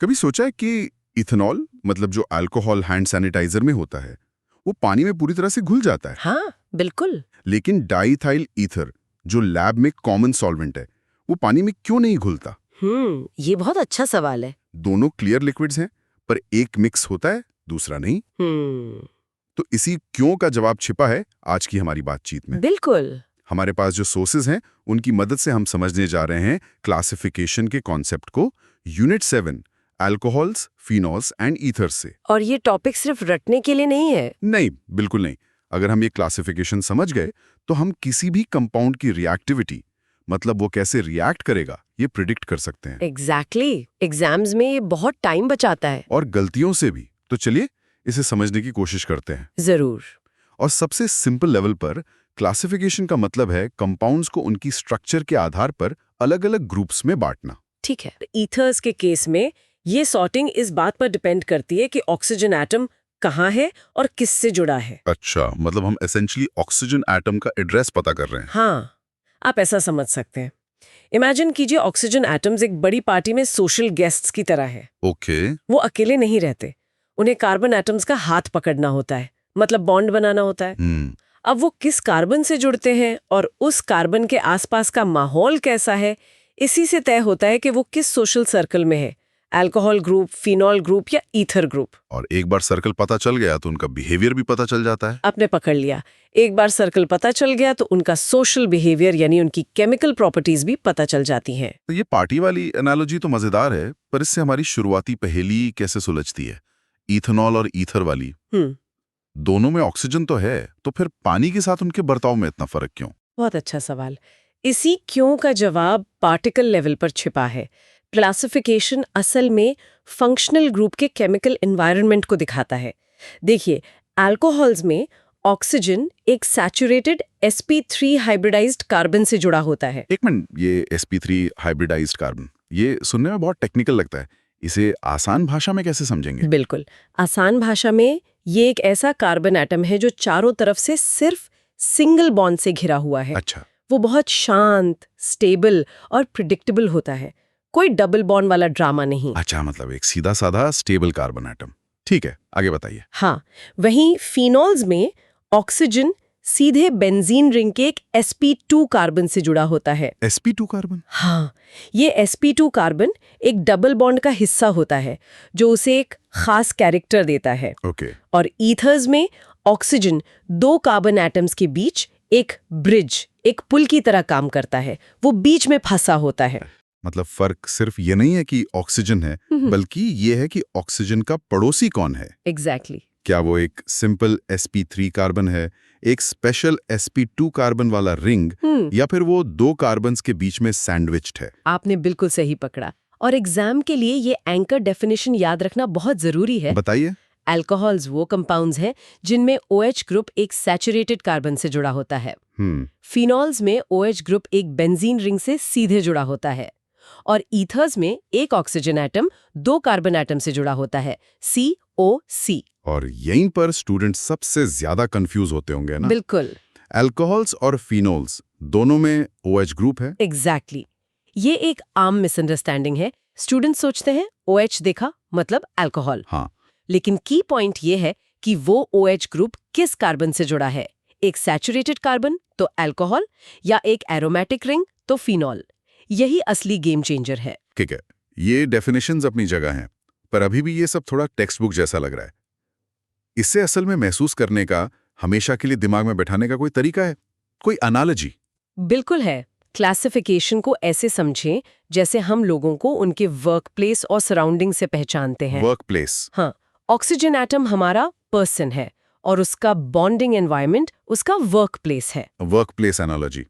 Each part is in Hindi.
कभी सोचा है कि इथेनॉल मतलब जो अल्कोहल हैंड सैनिटाइजर में होता है वो पानी में पूरी तरह से घुल जाता है, हाँ, बिल्कुल। लेकिन डाईथाइल ईथर जो लैब में कॉमन सॉल्वेंट है वो पानी में क्यों नहीं घुलता? ये बहुत अच्छा सवाल है। दोनों क्लियर लिक्विड्स हैं पर एक मिक्स होता है दूसरा नहीं। हम्म तो इसी क्यों का जवाब छिपा है आज की हमारी बातचीत में। बिल्कुल। हमारे पास जो सोर्सेज हैं उनकी मदद से हम समझने जा रहे हैं क्लासिफिकेशन के कॉन्सेप्ट को unit 7 alcohols, phenols and ethers से। और ये टॉपिक सिर्फ रटने के लिए नहीं है। नहीं, बिल्कुल नहीं। अगर हम ये क्लासिफिकेशन समझ गए तो हम किसी भी कंपाउंड की रिएक्टिविटी मतलब वो कैसे रिएक्ट करेगा ये प्रिडिक्ट कर सकते हैं। एग्जैक्टली। एग्जाम्स में ये बहुत टाइम बचाता है। और गलतियों से भी। तो चलिए इसे समझने की कोशिश करते हैं। जरूर। और सबसे सिंपल लेवल पर क्लासिफिकेशन का मतलब है कंपाउंड्स को उनकी स्ट्रक्चर के आधार पर अलग अलग ग्रुप्स में बांटना। ठीक है। ईथर्स के केस में ये सॉर्टिंग इस बात पर डिपेंड करती है कि ऑक्सीजन एटम कहाँ है और किससे जुड़ा है। अच्छा, मतलब हम एसेंशियली ऑक्सीजन एटम का एड्रेस पता कर रहे हैं। हाँ, आप ऐसा समझ सकते हैं। इमेजिन कीजिए ऑक्सीजन एटम्स एक बड़ी पार्टी में सोशल गेस्ट्स की तरह है। ओके। वो अकेले नहीं रहते, उन्हें कार्बन एटम्स का हाथ पकड़ना होता है, मतलब बॉन्ड बनाना होता है। अब वो किस कार्बन से जुड़ते हैं और उस कार्बन के आसपास का माहौल कैसा है, इसी से तय होता है कि वो किस सोशल सर्कल में है, अल्कोहल ग्रुप, फिनॉल ग्रुप या ईथर ग्रुप। और एक बार सर्कल पता चल गया तो उनका बिहेवियर भी पता चल जाता है। आपने पकड़ लिया। एक बार सर्कल पता चल गया तो उनका सोशल बिहेवियर यानी उनकी केमिकल प्रॉपर्टीज भी पता चल जाती हैं। तो ये पार्टी वाली एनालॉजी तो मजेदार है, पर इससे हमारी शुरुआती पहेली कैसे सुलझती है? इथेनॉल और ईथर वाली दोनों में ऑक्सीजन तो है, तो फिर पानी के साथ उनके बर्ताव में इतना फर्क क्यों? बहुत अच्छा सवाल। इसी क्यों का जवाब पार्टिकल लेवल पर छिपा है। क्लासिफिकेशन असल में फंक्शनल ग्रुप के केमिकल एनवायरनमेंट को दिखाता है। देखिए, अल्कोहल्स में ऑक्सीजन एक सैचुरेटेड sp3 हाइब्रिडाइज्ड कार्बन से जुड़ा होता है। एक मिनट, ये sp3 हाइब्रिडाइज्ड कार्बन, ये सुनने में बहुत टेक्निकल लगता है। इसे आसान भाषा में कैसे समझेंगे? बिल्कुल, आसान भाषा में ये एक ऐसा कार्बन एटम है जो चारों तरफ से सिर्फ सिंगल बॉन्ड से घिरा हुआ है। अच्छा। वो बहुत शांत, स्टेबल और प्रिडिक्टेबल होता है। कोई डबल बॉन्ड वाला ड्रामा नहीं। अच्छा, मतलब एक सीधा साधा स्टेबल कार्बन एटम। ठीक है, आगे बताइए। हाँ, वहीं फिनॉल्स में ऑक्सीजन सीधे बेंजीन रिंग के एक sp2 कार्बन से जुड़ा होता है। sp2 carbon? हाँ, ये sp2 कार्बन एक डबल बॉन्ड का हिस्सा होता है जो उसे एक खास कैरेक्टर देता है। ओके। और ईथर्स में ऑक्सीजन दो कार्बन एटम्स के बीच एक ब्रिज, एक पुल की तरह काम करता है। वो बीच में फंसा होता है। मतलब फर्क सिर्फ ये नहीं है कि ऑक्सीजन है, बल्कि ये है कि ऑक्सीजन का पड़ोसी कौन है। एग्जैक्टली। क्या वो एक सिंपल sp3 कार्बन है, एक स्पेशल sp2 कार्बन वाला रिंग, या फिर वो दो कार्बन्स के बीच में सैंडविच्ड है? आपने बिल्कुल सही पकड़ा। और एग्जाम के लिए ये एंकर डेफिनेशन याद रखना बहुत जरूरी है। बताइए। अल्कोहल्स वो कंपाउंड्स हैं जिनमें OH ग्रुप एक सैचुरेटेड कार्बन से जुड़ा होता है। फिनॉल्स में OH ग्रुप एक बेंजीन रिंग से सीधे जुड़ा होता है। और ईथर्स में एक ऑक्सीजन एटम दो कार्बन एटम से जुड़ा होता है, COC। और यहीं पर स्टूडेंट सबसे ज्यादा कंफ्यूज होते होंगे ना? बिल्कुल। अल्कोहल्स और फिनोल्स दोनों में OH ग्रुप है। एग्जैक्टली। ये एक आम मिसअंडरस्टैंडिंग है। स्टूडेंट सोचते हैं OH देखा मतलब अल्कोहल। हाँ। लेकिन की पॉइंट ये है कि वो OH ग्रुप किस कार्बन से जुड़ा है, एक सैचुरेटेड कार्बन तो अल्कोहल या एक एरोमेटिक रिंग तो फिनॉल। यही असली गेम चेंजर है। ठीक है, ये डेफिनेशंस अपनी जगह हैं, पर अभी भी ये सब थोड़ा टेक्स्ट बुक जैसा लग रहा है। इससे असल में महसूस करने का, हमेशा के लिए दिमाग में बैठाने का कोई तरीका है, कोई एनालॉजी? बिल्कुल है। क्लासिफिकेशन को ऐसे समझें जैसे हम लोगों को उनके वर्क प्लेस और सराउंडिंग से पहचानते हैं। Work place? हाँ, ऑक्सीजन एटम हमारा पर्सन है और उसका बॉन्डिंग एनवायरनमेंट उसका वर्क प्लेस है। वर्क प्लेस एनालॉजी,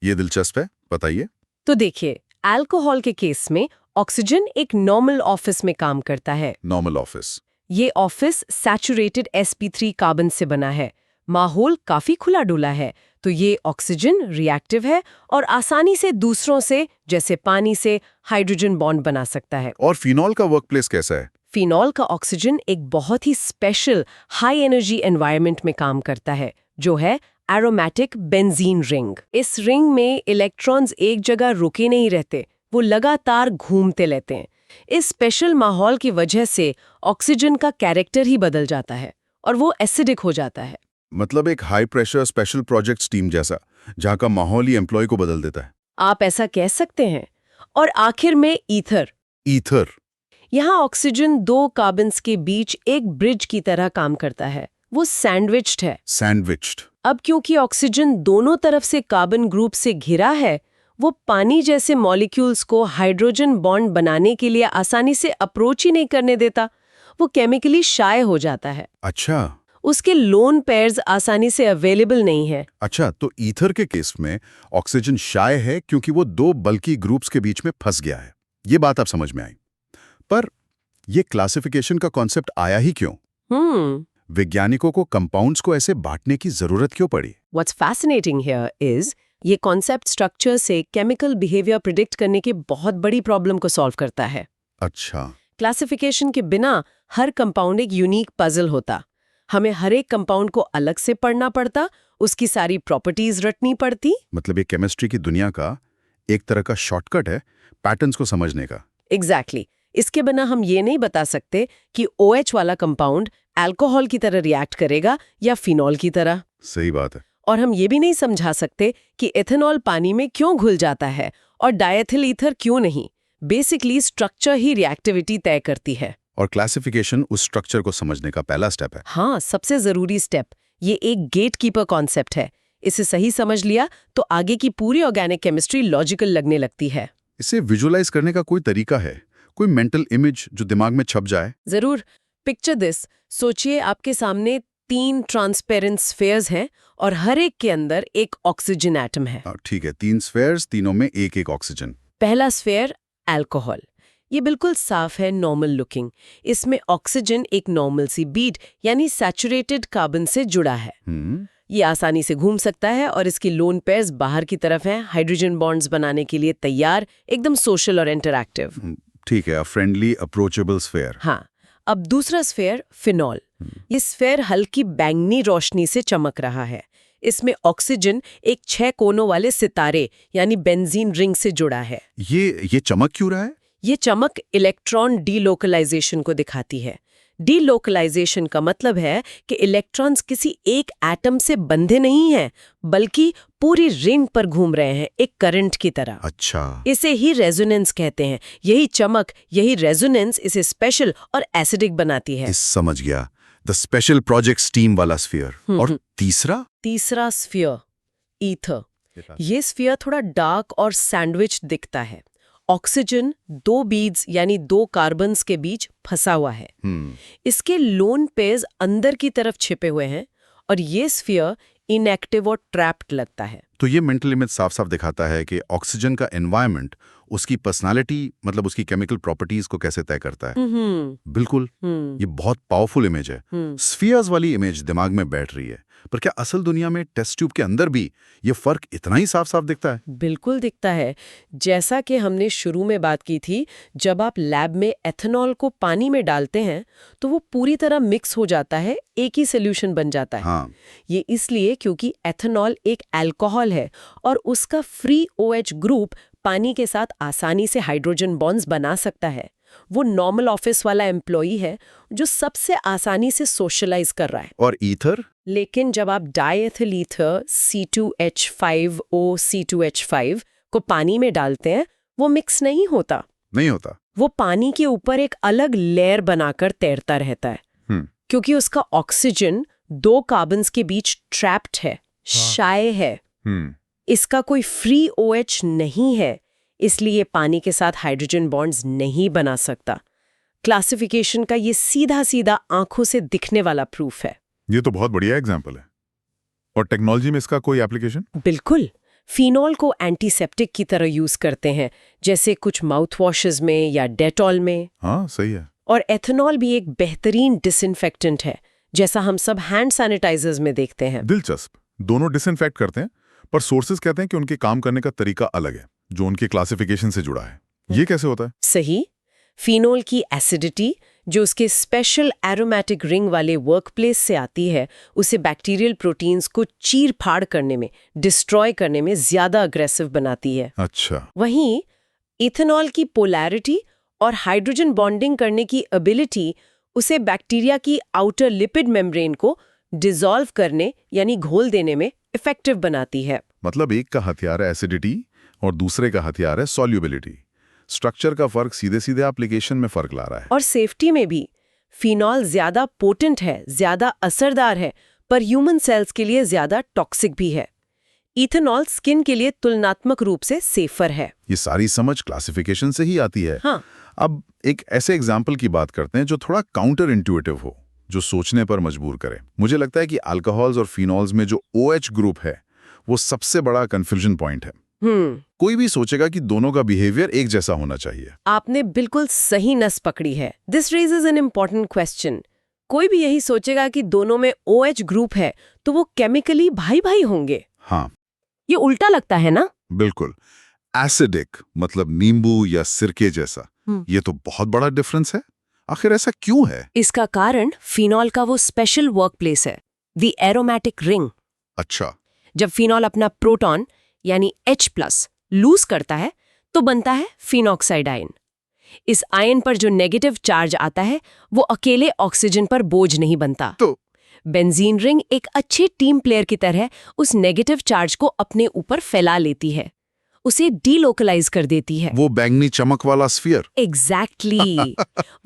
ये दिलचस्प है, बताइए। तो देखिए, अल्कोहल के केस में ऑक्सीजन एक नॉर्मल ऑफिस में काम करता है। Normal office? ये ऑफिस सैचुरेटेड sp3 कार्बन से बना है। माहौल काफी खुला डुला है, तो ये ऑक्सीजन रिएक्टिव है और आसानी से दूसरों से, जैसे पानी से, हाइड्रोजन बॉन्ड बना सकता है। और फिनॉल का वर्क प्लेस कैसा है? फिनॉल का ऑक्सीजन एक बहुत ही स्पेशल हाई एनर्जी एनवायरनमेंट में काम करता है, जो है एरोमेटिक बेंजीन रिंग। इस रिंग में इलेक्ट्रॉन्स एक जगह रुके नहीं रहते, वो लगातार घूमते रहते हैं। इस स्पेशल माहौल की वजह से ऑक्सीजन का कैरेक्टर ही बदल जाता है और वो एसिडिक हो जाता है। मतलब एक high pressure special project team जैसा, जहां का माहौल ही एम्प्लॉय को बदल देता है। आप ऐसा कह सकते हैं। और आखिर में ईथर। ईथर। यहाँ ऑक्सीजन दो कार्बन्स के बीच एक ब्रिज की तरह काम करता है। वो सैंडविच्ड है। सैंडविच्ड। अब क्योंकि ऑक्सीजन दोनों तरफ से कार्बन ग्रुप से घिरा है, वो पानी जैसे मॉलिक्यूल्स को हाइड्रोजन बॉन्ड बनाने के लिए आसानी से अप्रोच ही नहीं करने देता। वो केमिकली शाय हो जाता है। अच्छा। उसके लोन पेयर्स आसानी से अवेलेबल नहीं है। अच्छा, तो ईथर के केस में ऑक्सीजन शाय है क्योंकि वो दो बल्की ग्रुप्स के बीच में फंस गया है। ये बात अब समझ में आई। पर ये क्लासिफिकेशन का कॉन्सेप्ट आया ही क्यों? वैज्ञानिकों को कंपाउंड्स को ऐसे बांटने की जरूरत क्यों पड़ी? What's fascinating here is ये कॉन्सेप्ट स्ट्रक्चर से केमिकल बिहेवियर प्रिडिक्ट करने की बहुत बड़ी प्रॉब्लम को सॉल्व करता है। अच्छा। क्लासिफिकेशन के बिना हर कंपाउंड एक यूनिक पजल होता। हमें हर एक कंपाउंड को अलग से पढ़ना पड़ता, उसकी सारी प्रॉपर्टीज रटनी पड़ती। मतलब ये केमिस्ट्री की दुनिया का एक तरह का शॉर्टकट है पैटर्न्स को समझने का। एग्जैक्टली। इसके बिना हम ये नहीं बता सकते कि OH वाला कंपाउंड अल्कोहल की तरह रिएक्ट करेगा या फिनॉल की तरह। सही बात है। और हम ये भी नहीं समझा सकते कि एथेनॉल पानी में क्यों घुल जाता है और डायथिल ईथर क्यों नहीं। बेसिकली स्ट्रक्चर ही रिएक्टिविटी तय करती है। और क्लासिफिकेशन उस स्ट्रक्चर को समझने का पहला स्टेप है। हाँ, सबसे जरूरी स्टेप। ये एक गेटकीपर कॉन्सेप्ट है। इसे सही समझ लिया तो आगे की पूरी ऑर्गेनिक केमिस्ट्री लॉजिकल लगने लगती है। इसे विजुअलाइज करने का कोई तरीका है? कोई मेंटल इमेज जो दिमाग में छप जाए? जरूर। Picture this. सोचिए आपके सामने 3 ट्रांसपेरेंट स्फीयर्स हैं और हर एक के अंदर एक ऑक्सीजन एटम है। ठीक है, 3 स्फीयर्स, तीनों में एक एक ऑक्सीजन। पहला स्फीयर अल्कोहल। ये बिल्कुल साफ है, नॉर्मल लुकिंग। इसमें ऑक्सीजन एक नॉर्मल सी बीट यानी सैचुरेटेड कार्बन से जुड़ा है। ये आसानी से घूम सकता है और इसकी लोन पेयर्स बाहर की तरफ हैं, हाइड्रोजन बॉन्ड्स बनाने के लिए तैयार, एकदम सोशल और इंटरैक्टिव। ठीक है, फ्रेंडली अप्रोचेबल स्फीयर। हाँ। अब दूसरा स्फीयर फिनॉल। ये स्फीयर हल्की बैंगनी रोशनी से चमक रहा है। इसमें ऑक्सीजन एक 6 कोनों वाले सितारे यानी बेंजीन रिंग से जुड़ा है। ये चमक क्यों रहा है? ये चमक इलेक्ट्रॉन डीलोकलाइजेशन को दिखाती है। डीलोकलाइजेशन का मतलब है कि इलेक्ट्रॉन्स किसी एक एटम से बंधे नहीं हैं, बल्कि पूरी रिंग पर घूम रहे हैं, एक करंट की तरह। अच्छा। इसे ही रेजोनेंस कहते हैं। यही चमक, यही रेजोनेंस इसे स्पेशल और एसिडिक बनाती है। समझ गया। द स्पेशल प्रोजेक्ट स्टीम वाला स्फीयर। और तीसरा स्फीयर ईथर। ये स्फीयर थोड़ा डार्क और सैंडविच दिखता है। ऑक्सीजन 2 बीड्स यानी 2 कार्बन्स के बीच फंसा हुआ है। इसके लोन पेयर्स अंदर की तरफ छिपे हुए हैं और ये स्फीयर इनएक्टिव और ट्रैप्ड लगता है। तो ये मेंटल इमेज साफ साफ दिखाता है कि ऑक्सीजन का एनवायरनमेंट उसकी पर्सनालिटी, मतलब उसकी केमिकल प्रॉपर्टीज को कैसे तय करता है। बिल्कुल। ये बहुत पावरफुल इमेज है। स्फीयर्स वाली इमेज दिमाग में बैठ रही है, पर क्या असल दुनिया में टेस्ट ट्यूब के अंदर भी ये फर्क इतना ही साफ साफ दिखता है? बिल्कुल दिखता है। जैसा कि हमने शुरू में बात की थी, जब आप लैब में एथेनॉल को पानी में डालते हैं तो वो पूरी तरह मिक्स हो जाता है, एक ही सोल्यूशन बन जाता है। हाँ। ये इसलिए क्योंकि एथेनॉल एक अल्कोहल है और उसका फ्री OH ग्रुप पानी के साथ आसानी से हाइड्रोजन बॉन्ड्स बना सकता है। वो नॉर्मल ऑफिस वाला एम्प्लॉई है जो सबसे आसानी से सोशलाइज कर रहा है। और ईथर? लेकिन जब आप डायएथिल ईथर C2H5O C2H5 को पानी में डालते हैं, वो मिक्स नहीं होता। वो पानी के ऊपर एक अलग लेयर बनाकर तैरता रहता है। क्योंकि उसका ऑक्सीजन 2 कार्बन्स के बीच ट्रैप्ड है, शाय है। इसका कोई फ्री OH नहीं है, इसलिए पानी के साथ हाइड्रोजन बॉन्ड्स नहीं बना सकता। क्लासिफिकेशन का ये सीधा सीधा आंखों से दिखने वाला प्रूफ है। ये तो बहुत बढ़िया एग्जाम्पल है। और टेक्नोलॉजी में इसका कोई एप्लीकेशन? बिल्कुल। फिनॉल को एंटीसेप्टिक की तरह यूज करते हैं, जैसे कुछ माउथ वॉशेस में या डेटॉल में। हाँ, सही है। और एथेनॉल भी एक बेहतरीन डिसइंफेक्टेंट है, जैसा हम सब हैंड सैनिटाइजर्स में देखते हैं। दिलचस्प। दोनों डिसइंफेक्ट करते हैं, पर सोर्सेज कहते हैं कि उनके काम करने का तरीका अलग है, जो उनके क्लासिफिकेशन से जुड़ा है। ये कैसे होता है? सही। फिनॉल की एसिडिटी, जो उसके स्पेशल एरोमेटिक रिंग वाले वर्कप्लेस से आती है, उसे बैक्टीरियल प्रोटीन्स को चीर फाड़ करने में, डिस्ट्रॉय करने में ज्यादा अग्रेसिव बनाती है। अच्छा। वहीं इथेनॉल की पोलैरिटी और हाइड्रोजन बॉन्डिंग करने की एबिलिटी उसे बैक्टीरिया की आउटर लिपिड मेम्ब्रेन को डिसॉल्व करने यानी घोल देने में इफेक्टिव बनाती है। मतलब एक का हथियार है एसिडिटी और दूसरे का हथियार है सॉल्युबिलिटी। स्ट्रक्चर का फर्क सीधे सीधे एप्लीकेशन में फर्क ला रहा है। और सेफ्टी में भी फिनॉल ज्यादा पोटेंट है, ज्यादा असरदार है, पर ह्यूमन सेल्स के लिए ज्यादा टॉक्सिक भी है। इथेनॉल स्किन के लिए तुलनात्मक रूप से सेफर है। ये सारी समझ क्लासिफिकेशन से ही आती है। हाँ। अब एक ऐसे एग्जाम्पल की बात करते हैं जो थोड़ा काउंटर इंट्यूटिव हो, जो सोचने पर मजबूर करे। मुझे लगता है कि अल्कोहल्स और फिनॉल्स में जो OH ग्रुप है वो सबसे बड़ा कंफ्यूजन पॉइंट है। कोई भी सोचेगा कि दोनों का बिहेवियर एक जैसा होना चाहिए। आपने बिल्कुल सही नस पकड़ी है। This raises an important question. कोई भी यही सोचेगा कि दोनों में OH ग्रुप है तो वो केमिकली भाई भाई होंगे। हाँ, ये उल्टा लगता है ना? बिल्कुल। एसिडिक मतलब नींबू या सिरके जैसा, ये तो बहुत बड़ा डिफरेंस है। आखिर ऐसा क्यों है? इसका कारण फिनॉल का वो स्पेशल वर्कप्लेस है, द एरोमेटिक रिंग। अच्छा। जब फिनॉल अपना प्रोटॉन यानी H+ लूज करता है तो बनता है फिनॉक्साइड आयन। इस आयन पर जो नेगेटिव चार्ज आता है वो अकेले ऑक्सीजन पर बोझ नहीं बनता। तो बेंजीन रिंग एक अच्छे टीम प्लेयर की तरह उस नेगेटिव चार्ज को अपने ऊपर फैला लेती है, उसे डीलोकलाइज कर देती है। वो बैंगनी चमक वाला स्फीयर। एग्जैक्टली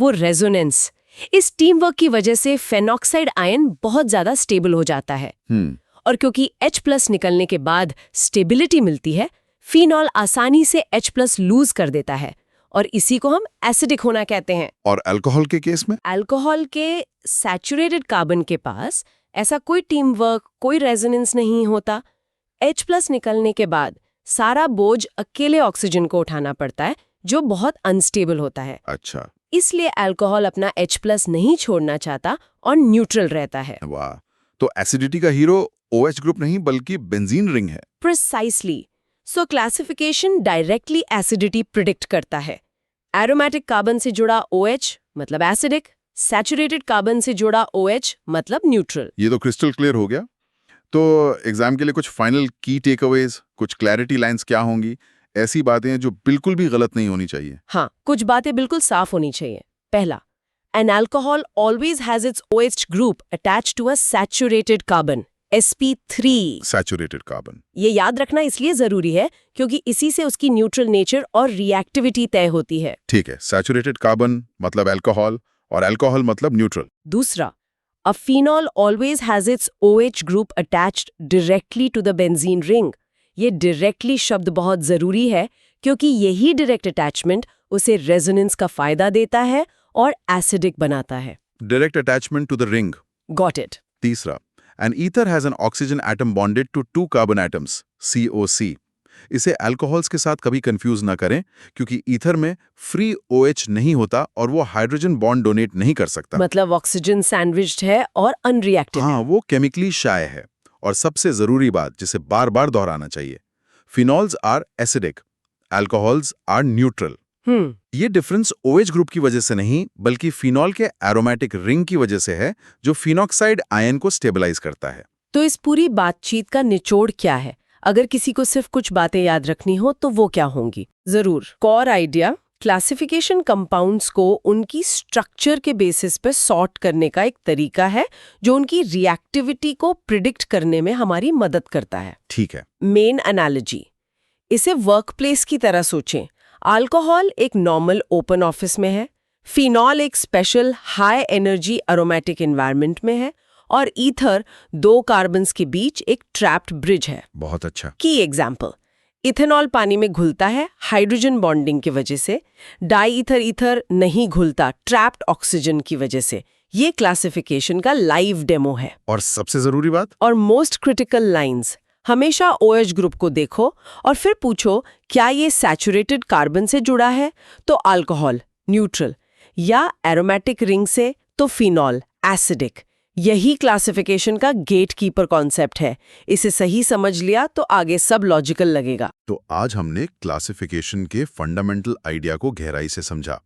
वो रेजोनेंस। इस टीम वर्क की वजह से फेनॉक्साइड आयन बहुत ज्यादा स्टेबल हो जाता है। और क्योंकि H+ निकलने के बाद स्टेबिलिटी मिलती है, फिनॉल आसानी से H+ लूज कर देता है और इसी को हम एसिडिक होना कहते हैं। और अल्कोहल के केस में? अल्कोहल के सैचुरेटेड कार्बन के पास ऐसा कोई टीम वर्क, कोई रेजोनेंस नहीं होता। H+ निकलने के बाद सारा बोझ अकेले ऑक्सीजन को उठाना पड़ता है, जो बहुत अनस्टेबल होता है। अच्छा। इसलिए अल्कोहल अपना H+ नहीं छोड़ना चाहता और न्यूट्रल रहता है। वाह, तो एसिडिटी का हीरो OH ग्रुप नहीं बल्कि बेंजीन रिंग है। प्रिसाइसली। सो क्लासिफिकेशन डायरेक्टली एसिडिटी प्रिडिक्ट करता है। एरोमेटिक कार्बन से जुड़ा OH मतलब एसिडिक, सैचुरेटेड कार्बन से जुड़ा OH मतलब न्यूट्रल। ये तो क्रिस्टल क्लियर हो गया। तो एग्जाम के लिए कुछ फाइनल की टेकअवेज, कुछ क्लैरिटी लाइंस क्या होंगी? ऐसी बातें जो बिल्कुल भी गलत नहीं होनी चाहिए। हाँ, कुछ बातें बिल्कुल साफ होनी चाहिए। पहला, an alcohol always has its OH group attached to a saturated carbon, sp3। Saturated carbon. ये याद रखना इसलिए जरूरी है क्योंकि इसी से उसकी न्यूट्रल नेचर और रिएक्टिविटी तय होती है। ठीक है, सैचुरेटेड कार्बन मतलब अल्कोहल और अल्कोहल मतलब न्यूट्रल। दूसरा, a phenol always has its OH group attached directly to the benzene ring। ये directly शब्द बहुत जरूरी है क्योंकि यही direct attachment उसे resonance का फायदा देता है और acidic बनाता है। Direct attachment to the ring. Got it। तीसरा, an ether has an oxygen atom bonded to 2 carbon atoms, COC। इसे अल्कोहल्स के साथ कभी कंफ्यूज ना करें क्योंकि ईथर में फ्री OH नहीं होता और वो हाइड्रोजन बॉन्ड डोनेट नहीं कर सकता। मतलब ऑक्सीजन सैंडविच्ड है और अनरिएक्टिव। हाँ, वो केमिकली शाय है। और सबसे जरूरी बात जिसे बार बार दोहराना चाहिए, phenols are acidic, alcohols are neutral. ये डिफरेंस OH ग्रुप की वजह से नहीं बल्कि फिनॉल के एरोमेटिक रिंग की वजह से है जो फिनॉक्साइड आयन को स्टेबलाइज करता है। तो इस पूरी बातचीत का निचोड़ क्या है? अगर किसी को सिर्फ कुछ बातें याद रखनी हो तो वो क्या होंगी? जरूर, कोर आइडिया क्लासिफिकेशन कंपाउंड्स को उनकी स्ट्रक्चर के बेसिस पे सॉर्ट करने का एक तरीका है जो उनकी रिएक्टिविटी को प्रिडिक्ट करने में हमारी मदद करता है। ठीक है। मेन एनालॉजी, इसे वर्कप्लेस की तरह सोचें। अल्कोहल एक नॉर्मल ओपन ऑफिस में है, फिनॉल एक special high energy aromatic environment में है और ईथर 2 कार्बन्स के बीच एक ट्रैप्ड ब्रिज है। बहुत अच्छा। की एग्जाम्पल, इथेनॉल पानी में घुलता है हाइड्रोजन बॉन्डिंग की वजह से, डाई ईथर ईथर नहीं घुलता ट्रैप्ड ऑक्सीजन की वजह से। ये क्लासिफिकेशन का लाइव डेमो है। और सबसे जरूरी बात और मोस्ट क्रिटिकल लाइंस, हमेशा OH ग्रुप को देखो और फिर पूछो क्या ये सैचुरेटेड कार्बन से जुड़ा है तो अल्कोहल न्यूट्रल, या एरोमेटिक रिंग से तो फिनॉल एसिडिक। यही क्लासिफिकेशन का गेटकीपर कॉन्सेप्ट है। इसे सही समझ लिया तो आगे सब लॉजिकल लगेगा। तो आज हमने क्लासिफिकेशन के फंडामेंटल आइडिया को गहराई से समझा।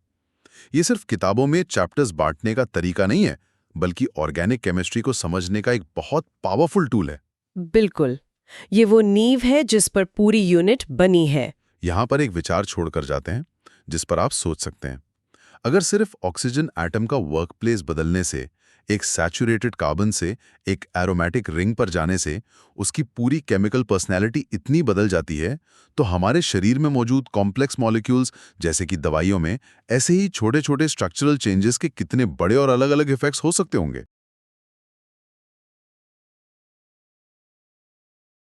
ये सिर्फ किताबों में चैप्टर्स बांटने का तरीका नहीं है बल्कि ऑर्गेनिक केमिस्ट्री को समझने का एक बहुत पावरफुल टूल है। बिल्कुल, ये वो नींव है जिस पर पूरी यूनिट बनी है। यहाँ पर एक विचार छोड़कर जाते हैं जिस पर आप सोच सकते हैं। अगर सिर्फ ऑक्सीजन एटम का वर्कप्लेस बदलने से, एक सैचुरेटेड कार्बन से एक एरोमेटिक रिंग पर जाने से उसकी पूरी केमिकल पर्सनैलिटी इतनी बदल जाती है, तो हमारे शरीर में मौजूद कॉम्प्लेक्स मॉलिक्यूल्स जैसे कि दवाइयों में ऐसे ही छोटे छोटे स्ट्रक्चरल चेंजेस के कितने बड़े और अलग अलग इफेक्ट्स हो सकते होंगे।